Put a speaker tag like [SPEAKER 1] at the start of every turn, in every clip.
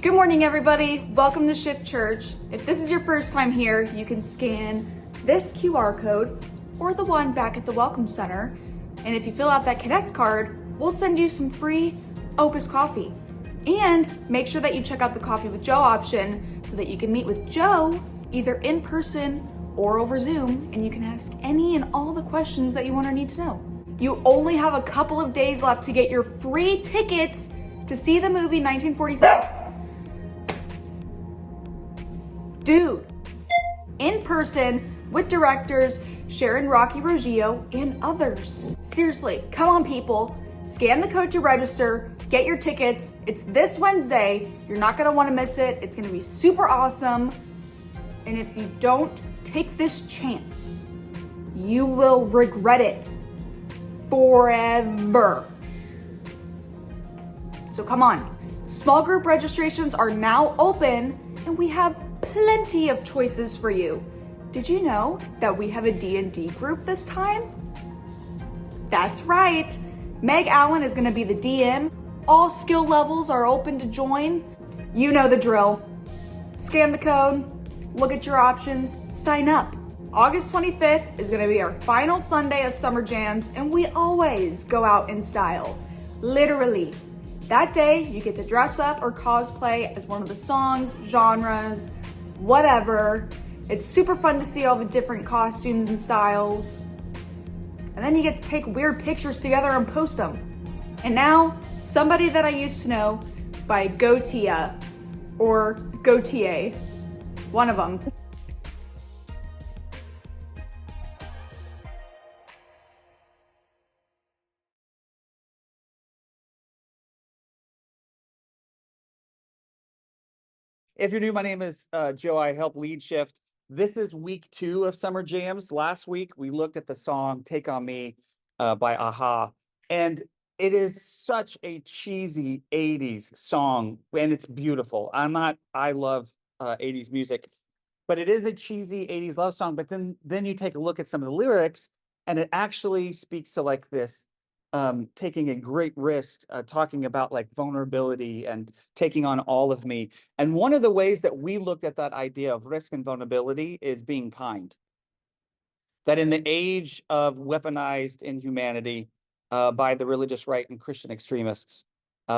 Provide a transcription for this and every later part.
[SPEAKER 1] Good morning, everybody. Welcome to Shift Church. If this is your first time here, you can scan this QR code or the one back at the Welcome Center. And if you fill out that Connect card, we'll send you some free Opus coffee. And make sure that you check out the Coffee with Joe option so that you can meet with Joe either in person or over Zoom, and you can ask any and all the questions that you want or need to know. You only have a couple of days left to get your free tickets to see the movie 1946. Dude, in person with directors Sharon Rocky Roggio and others. Seriously, come on people, scan the code to register, get your tickets. It's this Wednesday. You're not gonna wanna miss it. It's gonna be super awesome. And if you don't take this chance, you will regret it forever. So come on. Small group registrations are now open and we have plenty of choices for you. Did you know that we have a D&D group this time? That's right. Meg Allen is going to be the DM. All skill levels are open to join. You know the drill. Scan the code, look at your options, sign up. August 25th is going to be our final Sunday of Summer Jams, and we always go out in style. Literally. That day, you get to dress up or cosplay as one of the songs, genres, whatever. It's super fun to see all the different costumes and styles. And then you get to take weird pictures together and post them. And now, Somebody That I Used to Know by Gotye, or Gotye, one of them.
[SPEAKER 2] If you're new, my name is Joe. I help lead Shift. This is week 2 of Summer Jams. Last week, we looked at the song Take On Me by Aha. And it is such a cheesy 80s song, and it's beautiful. I love 80s music, but it is a cheesy 80s love song. But then you take a look at some of the lyrics, and it actually speaks to like this taking a great risk, talking about like vulnerability and taking on all of me. And one of the ways that we looked at that idea of risk and vulnerability is being kind. That in the age of weaponized inhumanity by the religious right and Christian extremists,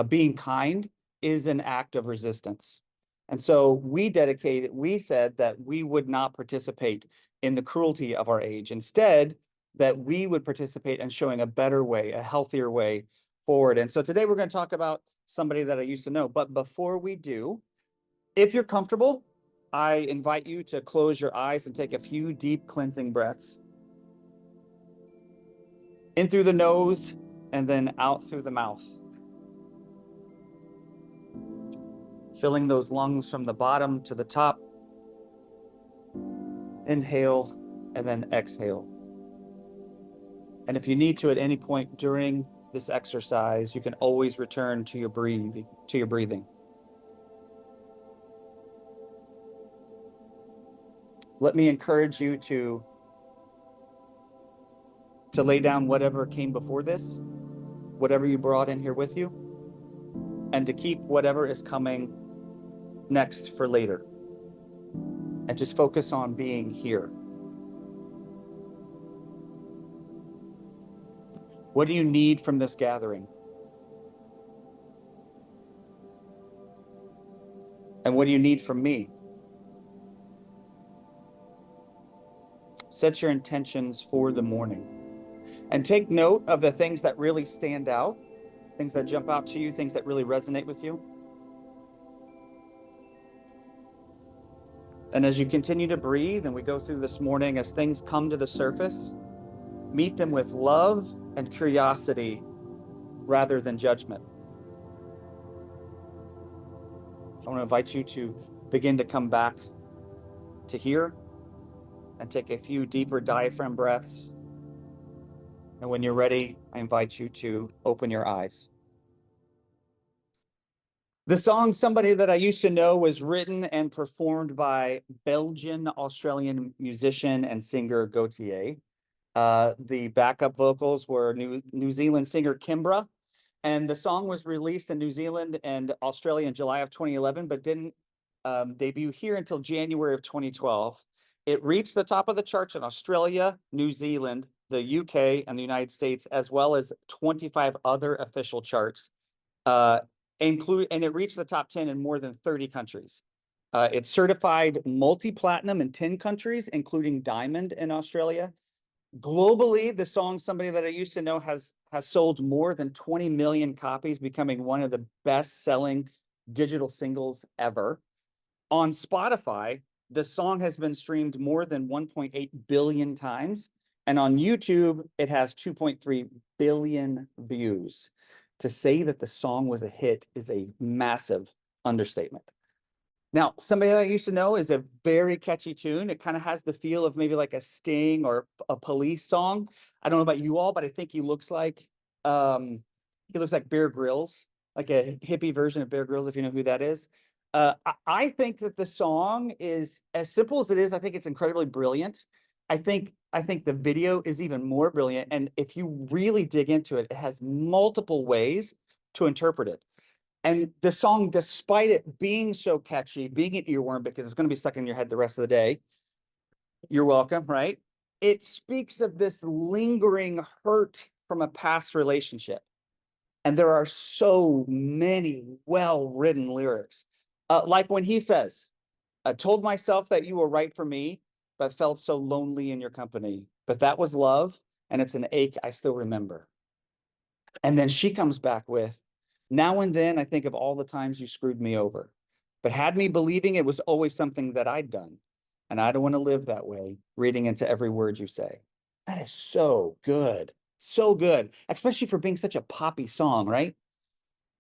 [SPEAKER 2] being kind is an act of resistance. And so we said that we would not participate in the cruelty of our age. Instead, that we would participate in showing a better way, a healthier way forward. And so today we're going to talk about somebody that I used to know. But before we do, if you're comfortable, I invite you to close your eyes and take a few deep cleansing breaths. In through the nose and then out through the mouth. Filling those lungs from the bottom to the top. Inhale and then exhale. And if you need to at any point during this exercise, you can always return to your breathing. Let me encourage you to lay down whatever came before this, whatever you brought in here with you, and to keep whatever is coming next for later. And just focus on being here. What do you need from this gathering? And what do you need from me? Set your intentions for the morning. And take note of the things that really stand out, things that jump out to you, things that really resonate with you. And as you continue to breathe and we go through this morning, as things come to the surface, meet them with love and curiosity rather than judgment. I want to invite you to begin to come back to here and take a few deeper diaphragm breaths. And when you're ready, I invite you to open your eyes. The song Somebody That I Used to Know was written and performed by Belgian-Australian musician and singer Gotye. The backup vocals were New Zealand singer Kimbra, And the song was released in New Zealand and Australia in July of 2011, but didn't debut here until January of 2012. It reached the top of the charts in Australia, New Zealand, the UK, and the United States, as well as 25 other official charts, and it reached the top 10 in more than 30 countries. It's certified multi-platinum in 10 countries, including diamond in Australia. Globally, the song Somebody That I Used to Know has sold more than 20 million copies, becoming one of the best-selling digital singles ever. On Spotify, the song has been streamed more than 1.8 billion times, and on YouTube, it has 2.3 billion views. To say that the song was a hit is a massive understatement. Now, Somebody That I Used to Know is a very catchy tune. It kind of has the feel of maybe like a Sting or a Police song. I don't know about you all, but I think he looks like Bear Grylls, like a hippie version of Bear Grylls, if you know who that is. I think that the song is as simple as it is. I think it's incredibly brilliant. I think the video is even more brilliant. And if you really dig into it, it has multiple ways to interpret it. And the song, despite it being so catchy, being an earworm because it's going to be stuck in your head the rest of the day, you're welcome, right? It speaks of this lingering hurt from a past relationship. And there are so many well-written lyrics. Like when he says, I told myself that you were right for me, but felt so lonely in your company. But that was love, and it's an ache I still remember. And then she comes back with, now and then I think of all the times you screwed me over, but had me believing it was always something that I'd done. And I don't want to live that way, reading into every word you say. That is so good. So good, especially for being such a poppy song, right?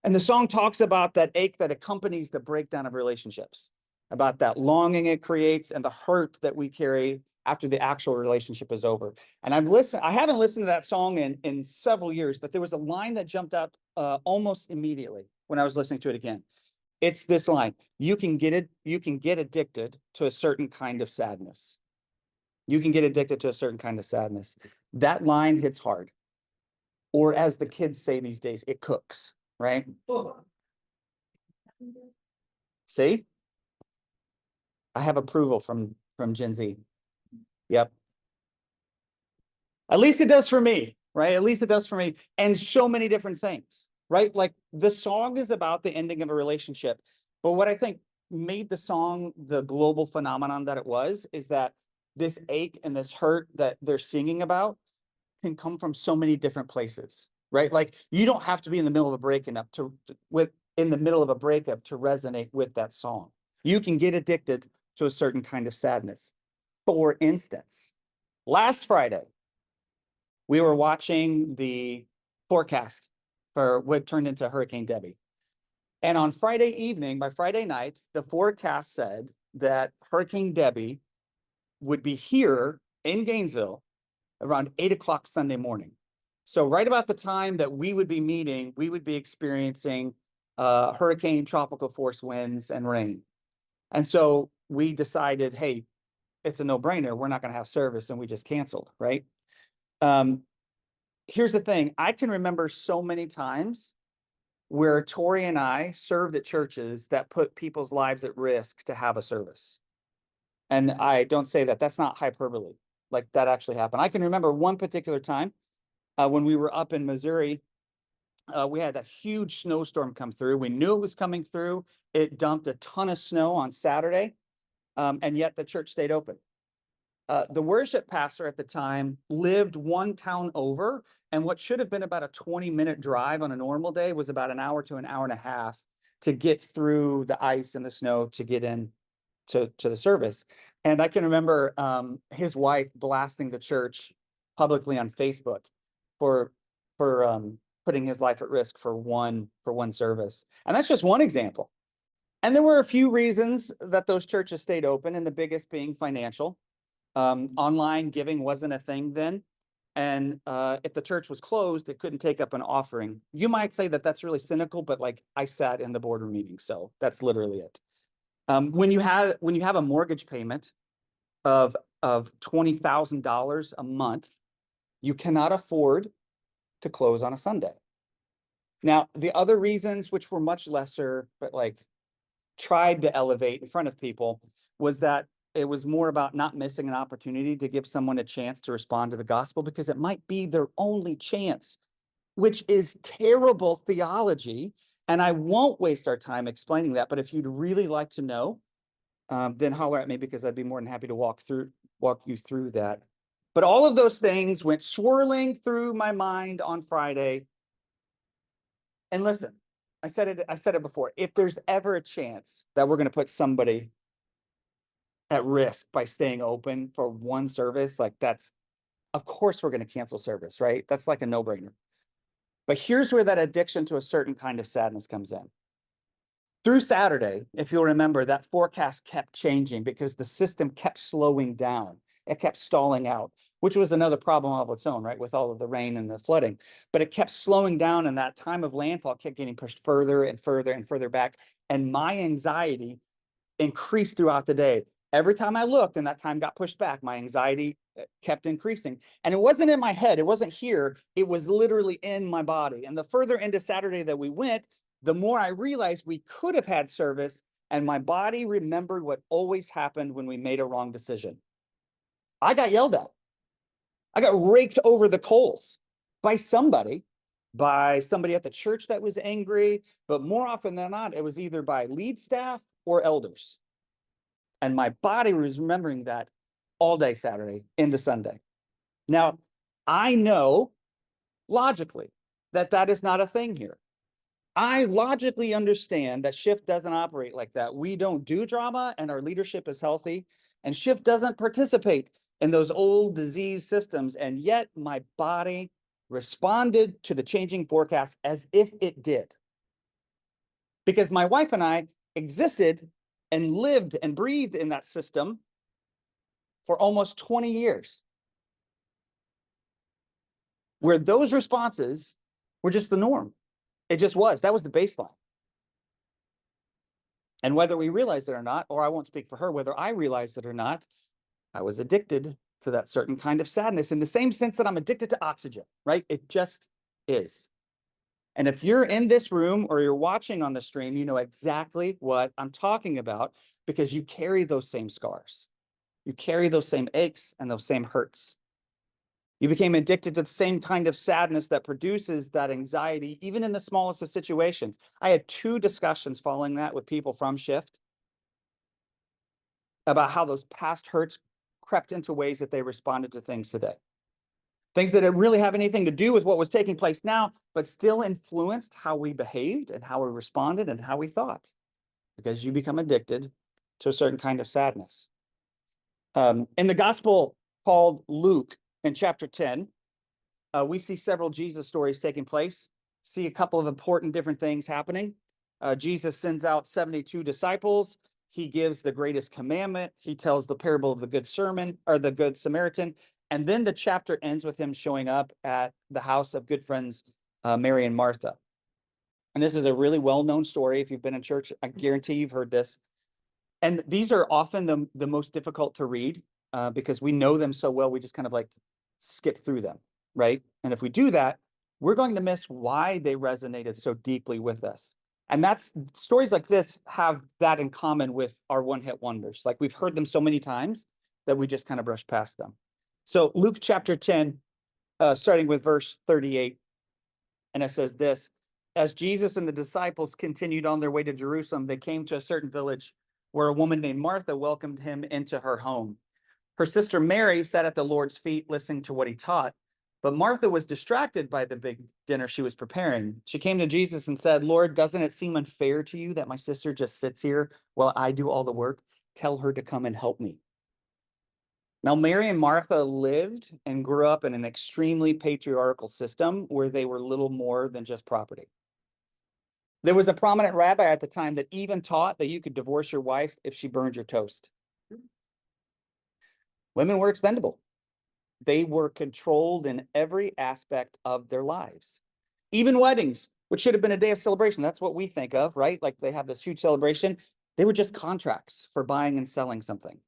[SPEAKER 2] And the song talks about that ache that accompanies the breakdown of relationships, about that longing it creates and the hurt that we carry after the actual relationship is over. And I haven't listened to that song in several years, but there was a line that jumped up almost immediately when I was listening to it again. It's this line: you can get addicted to a certain kind of sadness. You can get addicted to a certain kind of sadness. That line hits hard. Or as the kids say these days, it cooks, right? See? I have approval from Gen Z. Yep. At least it does for me, right? At least it does for me. And so many different things, right? Like the song is about the ending of a relationship. But what I think made the song the global phenomenon that it was is that this ache and this hurt that they're singing about can come from so many different places, right? Like you don't have to be in the middle of a breakup to resonate with that song. You can get addicted to a certain kind of sadness. For instance, last Friday, we were watching the forecast for what turned into Hurricane Debbie. And on Friday evening, by Friday night, the forecast said that Hurricane Debbie would be here in Gainesville around 8 o'clock Sunday morning. So right about the time that we would be meeting, we would be experiencing hurricane tropical force winds and rain. And so we decided, hey, it's a no-brainer. We're not going to have service, and we just canceled, right? Here's the thing. I can remember so many times where Tori and I served at churches that put people's lives at risk to have a service. And I don't say that. That's not hyperbole. Like that actually happened. I can remember one particular time when we were up in Missouri. We had a huge snowstorm come through. We knew it was coming through. It dumped a ton of snow on Saturday, and yet the church stayed open. The worship pastor at the time lived one town over, and what should have been about a 20-minute drive on a normal day was about an hour to an hour and a half to get through the ice and the snow to get in to the service. And I can remember his wife blasting the church publicly on Facebook for putting his life at risk for one service. And that's just one example. And there were a few reasons that those churches stayed open, and the biggest being financial. Online giving wasn't a thing then. And if the church was closed, it couldn't take up an offering. You might say that that's really cynical, but like I sat in the boardroom meeting, so that's literally it. When you have a mortgage payment of $20,000 a month, you cannot afford to close on a Sunday. Now, the other reasons, which were much lesser, but like tried to elevate in front of people, was that it was more about not missing an opportunity to give someone a chance to respond to the gospel because it might be their only chance, which is terrible theology. And I won't waste our time explaining that. But if you'd really like to know, then holler at me because I'd be more than happy to walk you through that. But all of those things went swirling through my mind on Friday. And listen, I said it before. If there's ever a chance that we're going to put somebody at risk by staying open for one service, like that's, of course we're going to cancel service, right? That's like a no-brainer. But here's where that addiction to a certain kind of sadness comes in. Through Saturday, if you'll remember, that forecast kept changing because the system kept slowing down. It kept stalling out, which was another problem of its own, right? With all of the rain and the flooding. But it kept slowing down, and that time of landfall kept getting pushed further and further and further back. And my anxiety increased throughout the day. Every time I looked and that time got pushed back, my anxiety kept increasing. And it wasn't in my head. It wasn't here. It was literally in my body. And the further into Saturday that we went, the more I realized we could have had service, and my body remembered what always happened when we made a wrong decision. I got yelled at. I got raked over the coals by somebody at the church that was angry, but more often than not, it was either by lead staff or elders. And my body was remembering that all day Saturday into Sunday. Now, I know logically that that is not a thing here. I logically understand that Shift doesn't operate like that. We don't do drama, and our leadership is healthy, and Shift doesn't participate in those old disease systems. And yet my body responded to the changing forecast as if it did. Because my wife and I existed and lived and breathed in that system for almost 20 years, where those responses were just the norm. It just was. That was the baseline. And whether we realized it or not, or I won't speak for her, whether I realized it or not, I was addicted to that certain kind of sadness in the same sense that I'm addicted to oxygen, right? It just is. And if you're in this room or you're watching on the stream, you know exactly what I'm talking about because you carry those same scars. You carry those same aches and those same hurts. You became addicted to the same kind of sadness that produces that anxiety, even in the smallest of situations. I had 2 discussions following that with people from Shift about how those past hurts crept into ways that they responded to things today. Things that didn't really have anything to do with what was taking place now, but still influenced how we behaved and how we responded and how we thought, because you become addicted to a certain kind of sadness. In the gospel called Luke, in chapter 10, we see several Jesus stories taking place, see a couple of important different things happening. Jesus sends out 72 disciples. He gives the greatest commandment. He tells the parable of the good sermon or the good Samaritan. And then the chapter ends with him showing up at the house of good friends, Mary and Martha. And this is a really well-known story. If you've been in church, I guarantee you've heard this. And these are often the most difficult to read because we know them so well, we just kind of like skip through them, right? And if we do that, we're going to miss why they resonated so deeply with us. And that's stories like this have that in common with our one-hit wonders. Like we've heard them so many times that we just kind of brush past them. So Luke chapter 10, starting with verse 38, and it says this: as Jesus and the disciples continued on their way to Jerusalem, they came to a certain village where a woman named Martha welcomed him into her home. Her sister Mary sat at the Lord's feet listening to what he taught, but Martha was distracted by the big dinner she was preparing. She came to Jesus and said, Lord, doesn't it seem unfair to you that my sister just sits here while I do all the work? Tell her to come and help me. Now, Mary and Martha lived and grew up in an extremely patriarchal system where they were little more than just property. There was a prominent rabbi at the time that even taught that you could divorce your wife if she burned your toast. Women were expendable. They were controlled in every aspect of their lives. Even weddings, which should have been a day of celebration. That's what we think of, right? Like they have this huge celebration. They were just contracts for buying and selling something.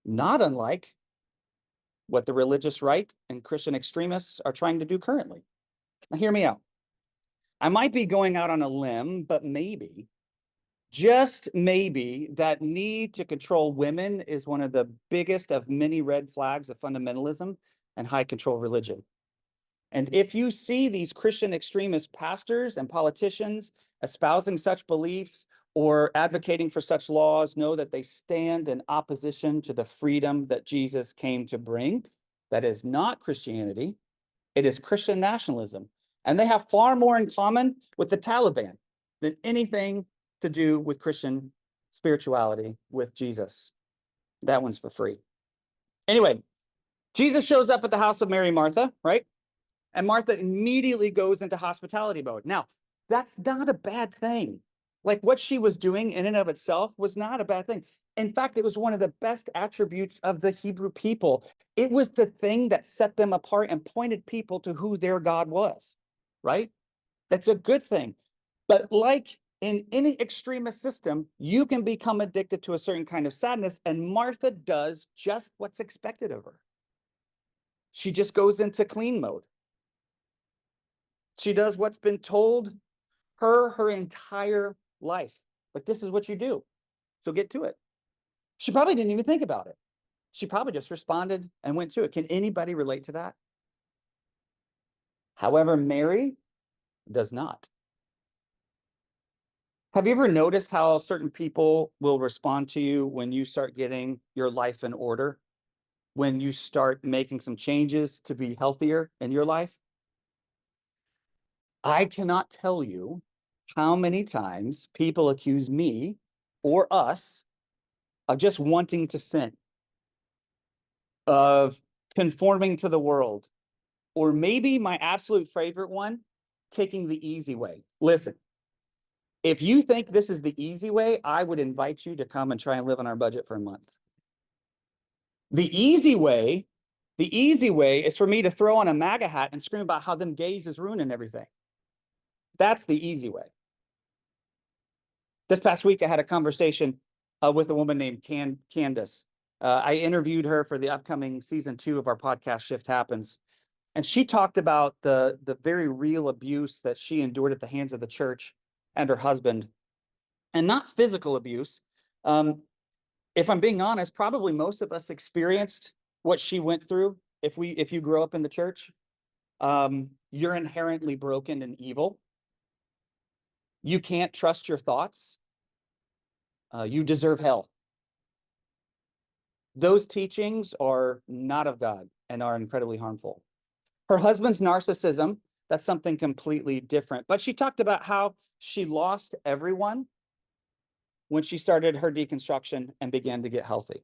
[SPEAKER 2] Not unlike what the religious right and Christian extremists are trying to do currently. Now, hear me out. I might be going out on a limb, but maybe, just maybe, that need to control women is one of the biggest of many red flags of fundamentalism and high control religion. And if you see these Christian extremist pastors and politicians espousing such beliefs or advocating for such laws, know that they stand in opposition to the freedom that Jesus came to bring. That is not Christianity, it is Christian nationalism. And they have far more in common with the Taliban than anything to do with Christian spirituality with Jesus. That one's for free. Anyway, Jesus shows up at the house of Mary and Martha, right? And Martha immediately goes into hospitality mode. Now, that's not a bad thing. Like what she was doing in and of itself was not a bad thing. In fact, it was one of the best attributes of the Hebrew people. It was the thing that set them apart and pointed people to who their God was, right? That's a good thing. But like in any extremist system, you can become addicted to a certain kind of sadness, and Martha does just what's expected of her. She just goes into clean mode. She does what's been told her entire life. Like, this is what you do. So get to it. She probably didn't even think about it. She probably just responded and went to it. Can anybody relate to that? However, Mary does not. Have you ever noticed how certain people will respond to you when you start getting your life in order? When you start making some changes to be healthier in your life? I cannot tell you how many times people accuse me or us of just wanting to sin, of conforming to the world, or maybe my absolute favorite one, taking the easy way. Listen, if you think this is the easy way, I would invite you to come and try and live on our budget for a month. The easy way is for me to throw on a MAGA hat and scream about how them gays is ruining everything. That's the easy way. This past week, I had a conversation with a woman named Candace. I interviewed her for the upcoming season 2 of our podcast, Shift Happens. And she talked about the very real abuse that she endured at the hands of the church and her husband. And not physical abuse. If I'm being honest, probably most of us experienced what she went through. If you grow up in the church, you're inherently broken and evil. You can't trust your thoughts. You deserve hell. Those teachings are not of God and are incredibly harmful. Her husband's narcissism, that's something completely different. But she talked about how she lost everyone when she started her deconstruction and began to get healthy.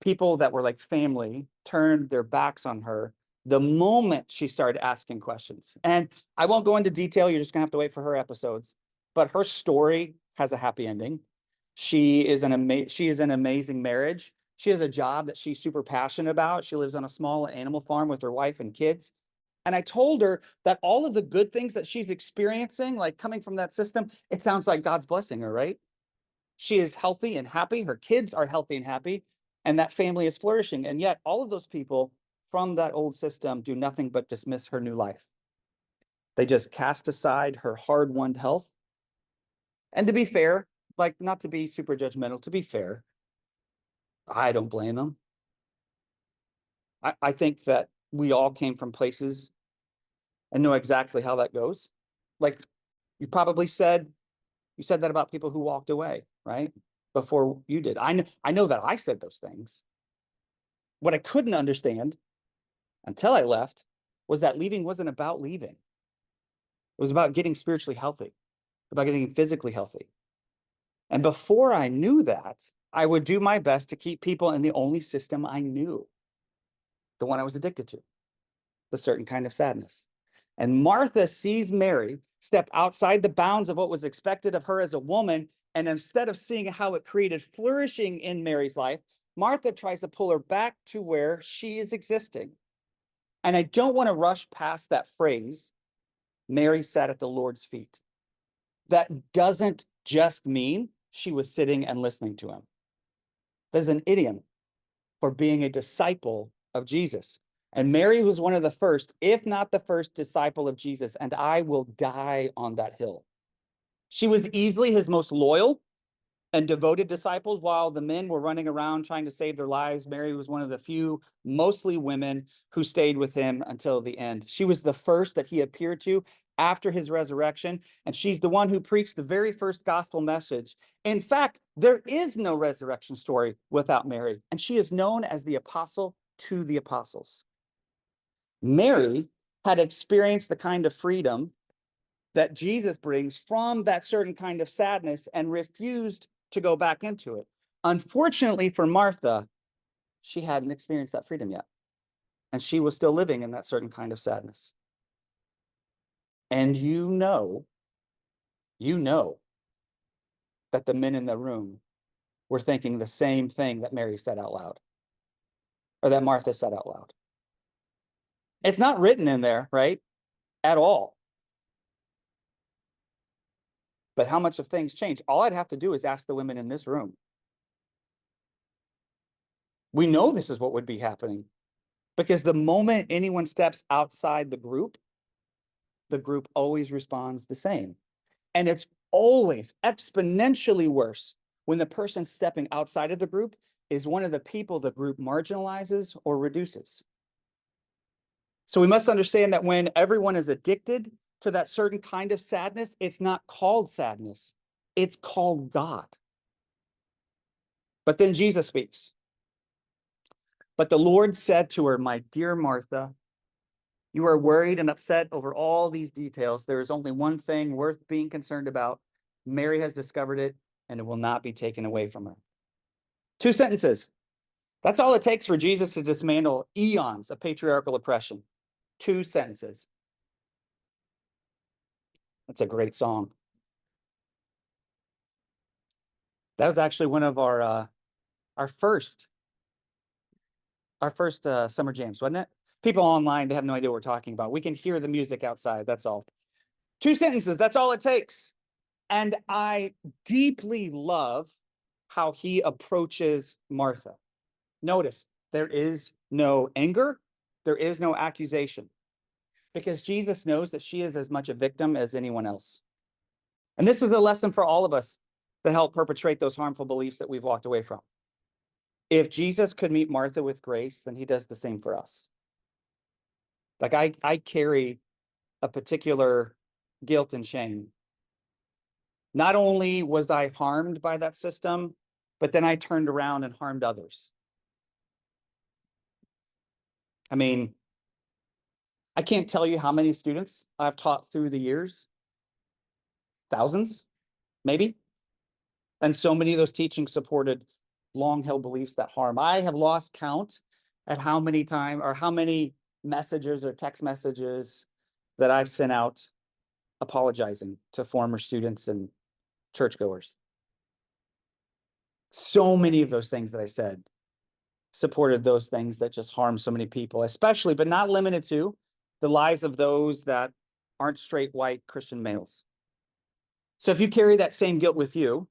[SPEAKER 2] People that were like family turned their backs on her the moment she started asking questions. And I won't go into detail. You're just gonna have to wait for her episodes. But her story has a happy ending. She is an amazing marriage. She has a job that she's super passionate about. She lives on a small animal farm with her wife and kids. And I told her that all of the good things that she's experiencing, like coming from that system, it sounds like God's blessing her, right? She is healthy and happy. Her kids are healthy and happy. And that family is flourishing. And yet all of those people from that old system do nothing but dismiss her new life. They just cast aside her hard-won health. And to be fair, like not to be super judgmental, to be fair, I don't blame them. I think that we all came from places and know exactly how that goes. Like you probably said that about people who walked away, right? Before you did. I know that I said those things. What I couldn't understand until I left was that leaving wasn't about leaving. It was about getting spiritually healthy, about getting physically healthy. And before I knew that, I would do my best to keep people in the only system I knew, the one I was addicted to, the certain kind of sadness. And Martha sees Mary step outside the bounds of what was expected of her as a woman. And instead of seeing how it created flourishing in Mary's life, Martha tries to pull her back to where she is existing. And I don't want to rush past that phrase, Mary sat at the Lord's feet. That doesn't just mean she was sitting and listening to him. There's an idiom for being a disciple of Jesus. And Mary was one of the first, if not the first disciple of Jesus, and I will die on that hill. She was easily his most loyal and devoted disciples. While the men were running around trying to save their lives, Mary was one of the few, mostly women, who stayed with him until the end. She was the first that he appeared to after his resurrection, and she's the one who preached the very first gospel message. In fact, there is no resurrection story without Mary, and she is known as the apostle to the apostles. Mary had experienced the kind of freedom that Jesus brings from that certain kind of sadness and refused to go back into it. Unfortunately for Martha, she hadn't experienced that freedom yet. And she was still living in that certain kind of sadness. And you know that the men in the room were thinking the same thing that Mary said out loud, or that Martha said out loud. It's not written in there, right? At all. But how much of things change? All I'd have to do is ask the women in this room. We know this is what would be happening, because the moment anyone steps outside the group always responds the same. And it's always exponentially worse when the person stepping outside of the group is one of the people the group marginalizes or reduces. So we must understand that when everyone is addicted to that certain kind of sadness, it's not called sadness, it's called God. But then Jesus speaks. But the Lord said to her, "My dear Martha, you are worried and upset over all these details. There is only one thing worth being concerned about. Mary has discovered it, and it will not be taken away from her." 2 sentences. That's all it takes for Jesus to dismantle eons of patriarchal oppression. 2 sentences. That's a great song. That was actually one of our first summer jams, wasn't it? People online, they have no idea what we're talking about. We can hear the music outside, that's all. 2 sentences, that's all it takes. And I deeply love how he approaches Martha. Notice, there is no anger, there is no accusation, because Jesus knows that she is as much a victim as anyone else. And this is the lesson for all of us that help perpetrate those harmful beliefs that we've walked away from. If Jesus could meet Martha with grace, then he does the same for us. Like I carry a particular guilt and shame. Not only was I harmed by that system, but then I turned around and harmed others. I mean, I can't tell you how many students I've taught through the years. Thousands, maybe. And so many of those teachings supported long-held beliefs that harm. I have lost count at how many times or how many messages or text messages that I've sent out apologizing to former students and churchgoers. So many of those things that I said supported those things that just harm so many people, especially, but not limited to, the lives of those that aren't straight white Christian males. So if you carry that same guilt with you,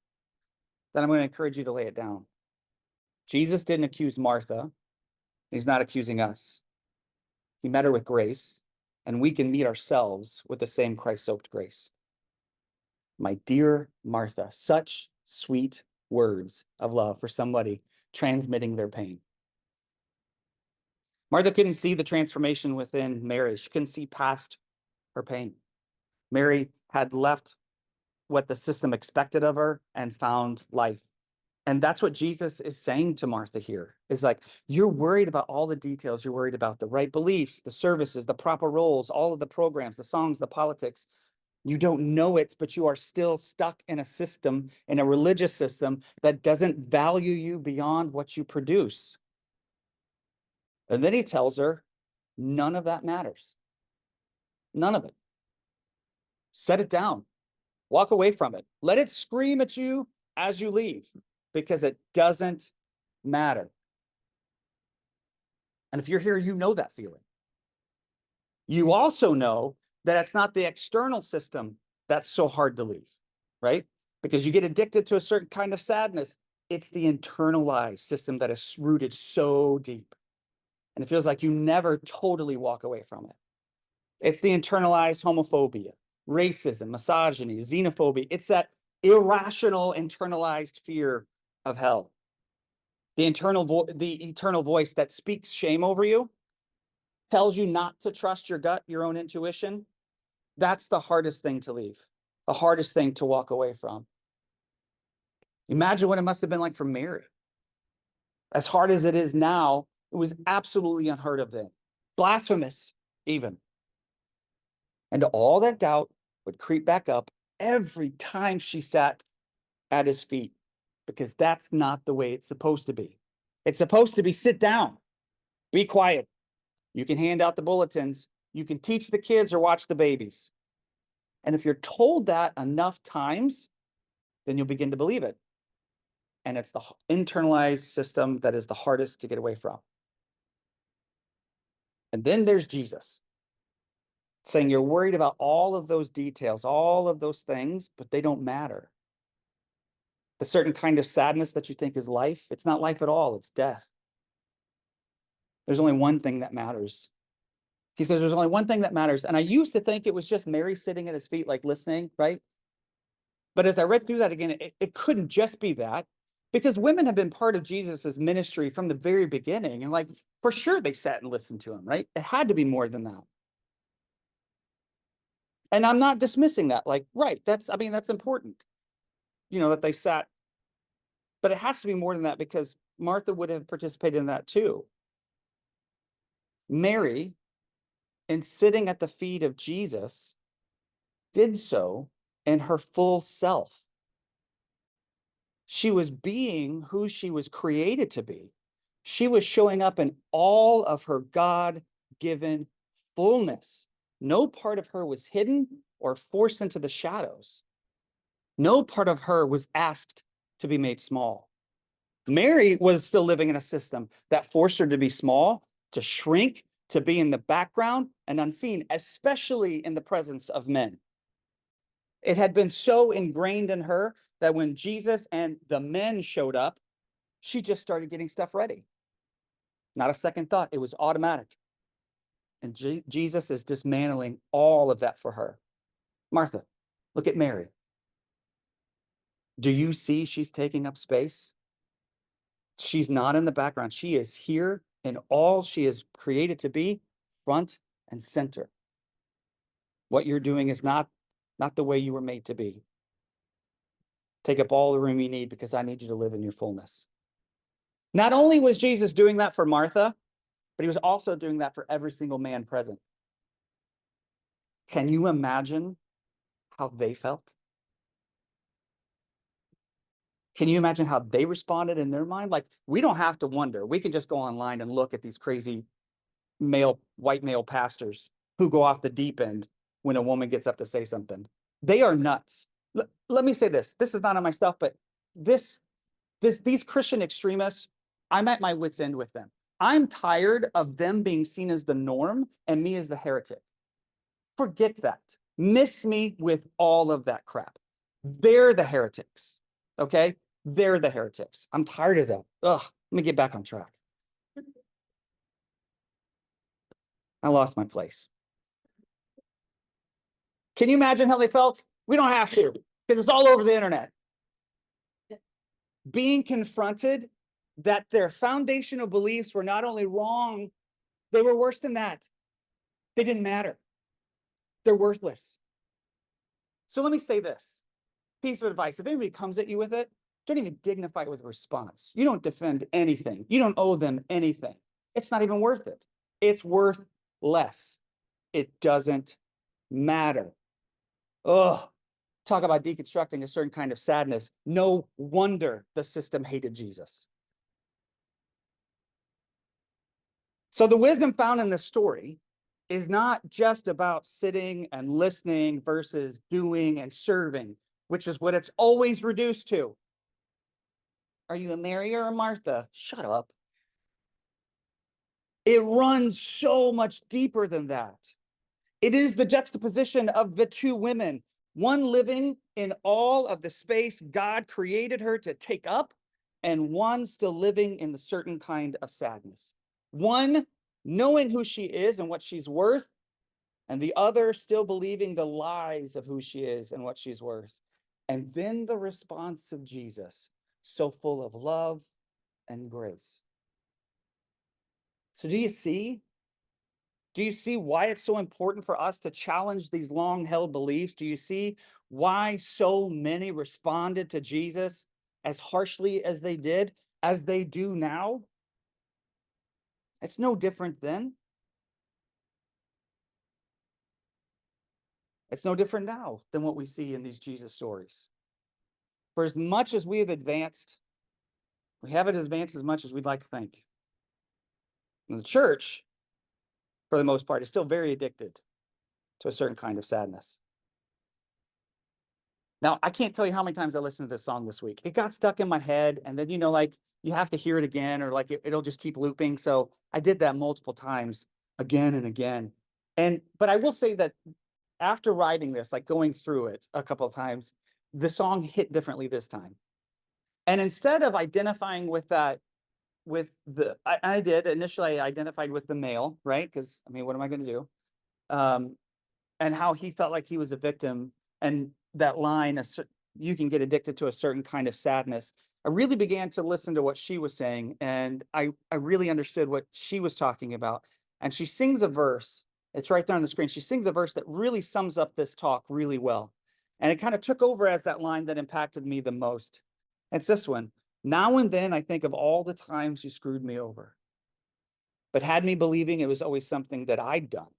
[SPEAKER 2] then I'm going to encourage you to lay it down. Jesus didn't accuse Martha. He's not accusing us. He met her with grace, and we can meet ourselves with the same Christ-soaked grace. My dear Martha, such sweet words of love for somebody transmitting their pain. Martha couldn't see the transformation within Mary. She couldn't see past her pain. Mary had left what the system expected of her and found life. And that's what Jesus is saying to Martha here, is like, you're worried about all the details. You're worried about the right beliefs, the services, the proper roles, all of the programs, the songs, the politics. You don't know it, but you are still stuck in a system, in a religious system that doesn't value you beyond what you produce. And then he tells her, none of that matters. None of it. Set it down. Walk away from it. Let it scream at you as you leave, because it doesn't matter. And if you're here, you know that feeling. You also know that it's not the external system that's so hard to leave, right? Because you get addicted to a certain kind of sadness. It's the internalized system that is rooted so deep. And it feels like you never totally walk away from it. It's the internalized homophobia, racism, misogyny, xenophobia. It's that irrational internalized fear of hell. The eternal voice that speaks shame over you, tells you not to trust your gut, your own intuition. That's the hardest thing to leave, the hardest thing to walk away from. Imagine what it must have been like for Mary. As hard as it is now, it was absolutely unheard of then. Blasphemous, even. And all that doubt would creep back up every time she sat at his feet, because that's not the way it's supposed to be. It's supposed to be sit down, be quiet. You can hand out the bulletins, you can teach the kids or watch the babies. And if you're told that enough times, then you'll begin to believe it. And it's the internalized system that is the hardest to get away from. And then there's Jesus saying you're worried about all of those details, all of those things, but they don't matter. The certain kind of sadness that you think is life, it's not life at all, it's death. There's only one thing that matters. He says there's only one thing that matters. And I used to think it was just Mary sitting at his feet, like listening, right? But as I read through that again, it couldn't just be that, because women have been part of Jesus's ministry from the very beginning. And like, for sure, they sat and listened to him, right? It had to be more than that. And I'm not dismissing that. Like, right, that's important, that they sat. But it has to be more than that, because Martha would have participated in that too. Mary, in sitting at the feet of Jesus, did so in her full self. She was being who she was created to be. She was showing up in all of her God-given fullness. No part of her was hidden or forced into the shadows. No part of her was asked to be made small. Mary was still living in a system that forced her to be small, to shrink, to be in the background and unseen, especially in the presence of men. It had been so ingrained in her that when Jesus and the men showed up, she just started getting stuff ready. Not a second thought. It was automatic. And Jesus is dismantling all of that for her. Martha, look at Mary. Do you see she's taking up space? She's not in the background. She is here in all she is created to be, front and center. What you're doing is not the way you were made to be. Take up all the room you need, because I need you to live in your fullness. Not only was Jesus doing that for Martha, but he was also doing that for every single man present. Can you imagine how they felt? Can you imagine how they responded in their mind? Like, we don't have to wonder. We can just go online and look at these crazy white male pastors who go off the deep end when a woman gets up to say something. They are nuts. Let me say this. This is not on my stuff, but these Christian extremists, I'm at my wit's end with them. I'm tired of them being seen as the norm and me as the heretic. Forget that. Miss me with all of that crap. They're the heretics. Okay? They're the heretics. I'm tired of that. Ugh, let me get back on track. I lost my place. Can you imagine how they felt? We don't have to, because it's all over the internet. Being confronted that their foundational beliefs were not only wrong, they were worse than that. They didn't matter. They're worthless. So let me say this piece of advice. If anybody comes at you with it, don't even dignify it with a response. You don't defend anything. You don't owe them anything. It's not even worth it. It's worth less. It doesn't matter. Ugh. Talk about deconstructing a certain kind of sadness. No wonder the system hated Jesus. So the wisdom found in this story is not just about sitting and listening versus doing and serving, which is what it's always reduced to. Are you a Mary or a Martha? Shut up. It runs so much deeper than that. It is the juxtaposition of the two women, one living in all of the space God created her to take up, and one still living in the certain kind of sadness. One knowing who she is and what she's worth, and the other still believing the lies of who she is and what she's worth. And then the response of Jesus, so full of love and grace. So do you see? Do you see why it's so important for us to challenge these long-held beliefs? Do you see why so many responded to Jesus as harshly as they did, as they do now? It's no different then. It's no different now than what we see in these Jesus stories. For as much as we have advanced, we haven't advanced as much as we'd like to think. And the church, for the most part, is still very addicted to a certain kind of sadness. Now, I can't tell you how many times I listened to this song this week. It got stuck in my head, and then, like, you have to hear it again, or like it'll just keep looping. So I did that multiple times, again and again. But I will say that after writing this, like going through it a couple of times, the song hit differently this time. And instead of identifying with that, I did initially, I identified with the male, right? Because I mean, what am I going to do? And how he felt like he was a victim, and that line, you can get addicted to a certain kind of sadness. I really began to listen to what she was saying, and I really understood what she was talking about. And she sings a verse. It's right there on the screen. She sings a verse that really sums up this talk really well. And it kind of took over as that line that impacted me the most. It's this one. Now and then I think of all the times you screwed me over, but had me believing it was always something that I'd done.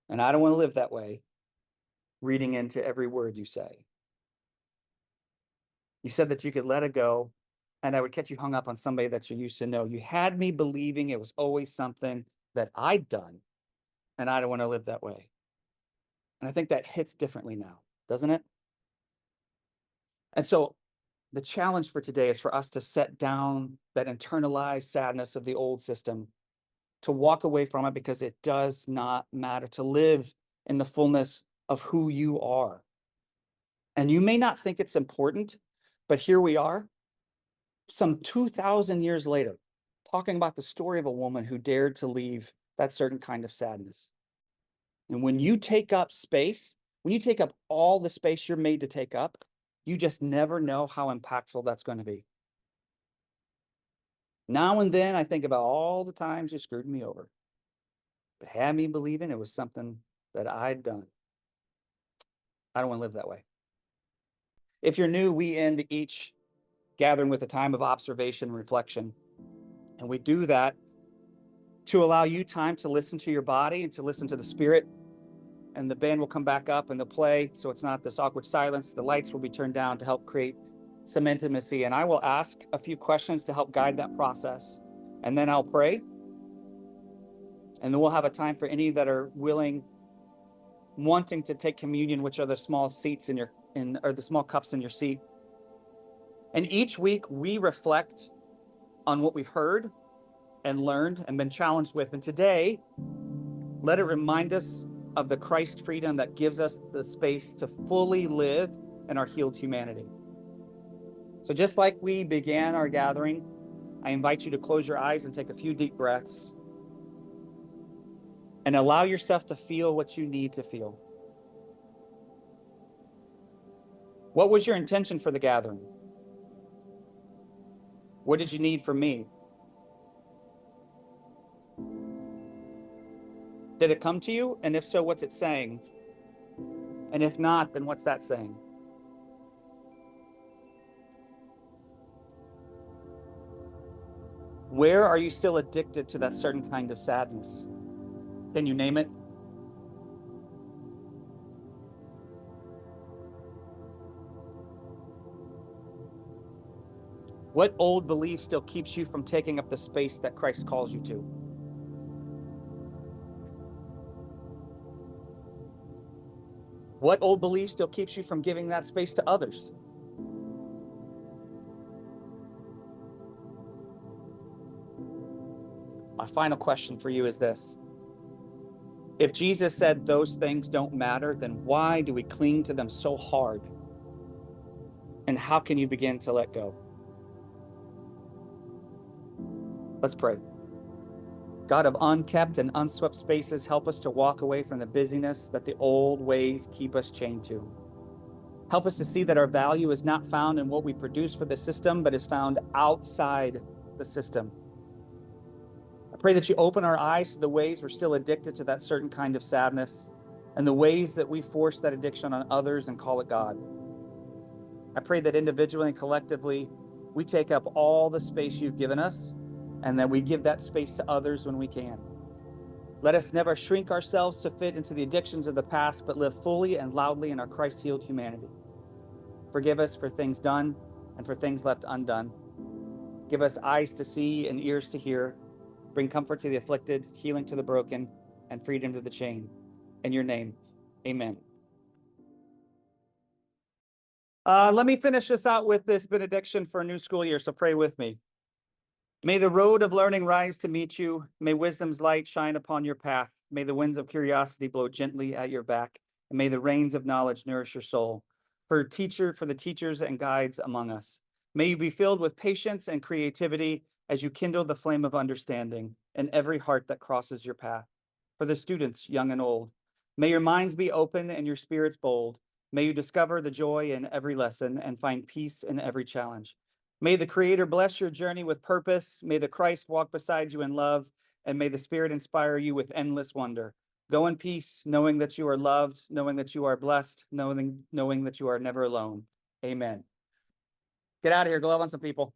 [SPEAKER 2] And I don't want to live that way, reading into every word you say. You said that you could let it go, and I would catch you hung up on somebody that you used to know. You had me believing it was always something that I'd done, and I don't want to live that way. And I think that hits differently now, doesn't it? And so the challenge for today is for us to set down that internalized sadness of the old system, to walk away from it because it does not matter, to live in the fullness of who you are. And you may not think it's important, but here we are, some 2,000 years later, talking about the story of a woman who dared to leave that certain kind of sadness. And when you take up space, when you take up all the space you're made to take up, you just never know how impactful that's going to be. Now and then I think about all the times you screwed me over, but had me believing it was something that I'd done. I don't want to live that way. If you're new, we end each gathering with a time of observation and reflection. And we do that to allow you time to listen to your body and to listen to the spirit. And the band will come back up and they'll play, so it's not this awkward silence. The lights will be turned down to help create some intimacy. And I will ask a few questions to help guide that process. And then I'll pray. And then we'll have a time for any that are willing, wanting to take communion, which are the small seats or the small cups in your seat. And each week we reflect on what we've heard and learned and been challenged with. And today, let it remind us of the Christ freedom that gives us the space to fully live in our healed humanity. So just like we began our gathering, I invite you to close your eyes and take a few deep breaths and allow yourself to feel what you need to feel. What was your intention for the gathering? What did you need from me? Did it come to you? And if so, what's it saying? And if not, then what's that saying? Where are you still addicted to that certain kind of sadness? Can you name it? What old belief still keeps you from taking up the space that Christ calls you to? What old belief still keeps you from giving that space to others? My final question for you is this. If Jesus said those things don't matter, then why do we cling to them so hard? And how can you begin to let go? Let's pray. God of unkept and unswept spaces, help us to walk away from the busyness that the old ways keep us chained to. Help us to see that our value is not found in what we produce for the system, but is found outside the system. I pray that you open our eyes to the ways we're still addicted to that certain kind of sadness and the ways that we force that addiction on others and call it God. I pray that individually and collectively, we take up all the space you've given us and that we give that space to others when we can. Let us never shrink ourselves to fit into the addictions of the past, but live fully and loudly in our Christ-healed humanity. Forgive us for things done and for things left undone. Give us eyes to see and ears to hear. Bring comfort to the afflicted, healing to the broken, and freedom to the chained. In your name, amen. Let me finish this out with this benediction for a new school year, so pray with me. May the road of learning rise to meet you. May wisdom's light shine upon your path. May the winds of curiosity blow gently at your back. And may the rains of knowledge nourish your soul. For the teachers and guides among us. May you be filled with patience and creativity as you kindle the flame of understanding in every heart that crosses your path. For the students, young and old, may your minds be open and your spirits bold. May you discover the joy in every lesson and find peace in every challenge. May the Creator bless your journey with purpose. May the Christ walk beside you in love, and may the Spirit inspire you with endless wonder. Go in peace, knowing that you are loved, knowing that you are blessed, knowing that you are never alone. Amen. Get out of here. Go love on some people.